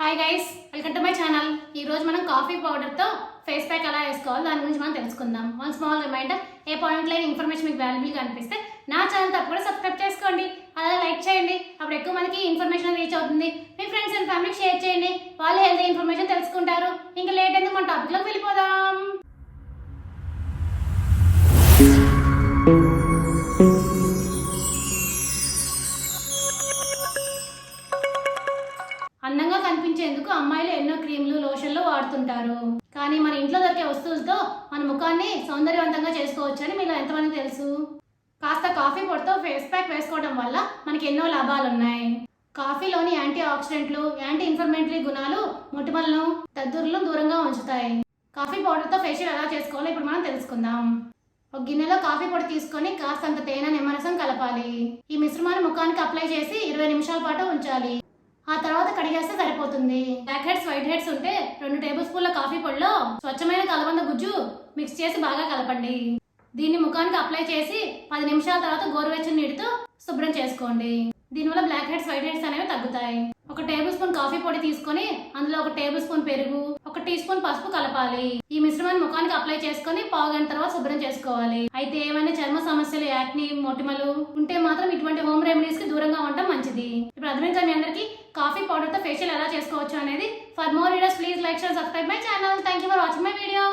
Hi guys, welcome to my channel. ఈ రోజు మనం కాఫీ పౌడర్తో ఫేస్ ప్యాక్ ఎలా వేసుకోవాలి దాని గురించి మనం తెలుసుకుందాం. వన్ స్మాల్ రిమైండర్, ఏ పాయింట్ లేని ఇన్ఫర్మేషన్ మీకు వాల్యుబుల్గా అనిపిస్తే నా ఛానల్ తప్పకుండా సబ్స్క్రైబ్ చేసుకోండి, అలాగే లైక్ చేయండి. అప్పుడు ఎక్కువ మందికి ఇన్ఫర్మేషన్ రీచ్ అవుతుంది. మీ ఫ్రెండ్స్ అండ్ ఫ్యామిలీకి షేర్ చేయండి, వాళ్ళు హెల్తీ ఇన్ఫర్మేషన్ తెలుసుకుంటారు. ఇంకా లేట్ ఎందుకు మన టాపిక్లోకి వెళ్ళిపోదాం. అందంగా కనిపించేందుకు అమ్మాయిలు ఎన్నో క్రీమ్లు, లోషన్లు వాడుతుంటారు. కానీ మన ఇంట్లో దొరికే వస్తువులతో మన ముఖాన్ని సౌందర్యవంతంగా చేసుకోవచ్చు అని మీలో ఎంతమంది తెలుసు? కాస్త కాఫీ పొడితో ఫేస్ ప్యాక్ వేసుకోవడం వల్ల మనకి ఎన్నో లాభాలు ఉన్నాయి. కాఫీలోని యాంటీ ఆక్సిడెంట్లు, యాంటీ ఇన్ఫ్లమేటరీ గుణాలు మొటిమలను, దద్దుర్లను దూరంగా ఉంచుతాయి. కాఫీ పౌడర్తో ఫేషియల్ ఎలా చేసుకోవాలో ఇప్పుడు మనం తెలుసుకుందాం. ఒక గిన్నెలో కాఫీ పొడి తీసుకొని కాస్తంత తేనె, నిమ్మరసం కలపాలి. ఈ మిశ్రమాన్ని ముఖానికి అప్లై చేసి 20 నిమిషాల పాటు ఉంచాలి. ఆ తర్వాత కడిగేస్తే సరిపోతుంది. బ్లాక్ హెడ్స్, వైట్ హెడ్స్ ఉంటే 2 టేబుల్ స్పూన్ల కాఫీ పొడిలో స్వచ్ఛమైన కలబంద గుజ్జు మిక్స్ చేసి బాగా కలపండి. దీన్ని ముఖానికి అప్లై చేసి 10 నిమిషాల తర్వాత గోరువెచ్చని నీటితో శుభ్రం చేసుకోండి. దీనివల్ల బ్లాక్ హెడ్స్, వైట్ హెడ్స్ అనేవి తగ్గుతాయి. 1 టేబుల్ స్పూన్ కాఫీ పొడి తీసుకొని అందులో 1 టేబుల్ స్పూన్ పెరుగు, 1 టీ స్పూన్ పసుపు కలపాలి. ఈ మిశ్రమాన్ని ముఖానికి అప్లై చేసుకొని పావుగంట తర్వాత శుభ్రం చేసుకోవాలి. అయితే ఏమైనా చర్మ సమస్యలు, యాక్ని, మొటిమలు ఉంటే మాత్రం ఇటువంటి హోమ్ రెమెడీస్ కి దూరంగా ఉండటం మంచిది. ఇప్పుడు అర్థమైంది మీ అందరికీ కాఫీ పౌడర్ తో ఫేషియల్ ఎలా చేసుకోవచ్చు అనేది. For more videos please like, share, subscribe my channel. Thank you for watching my video.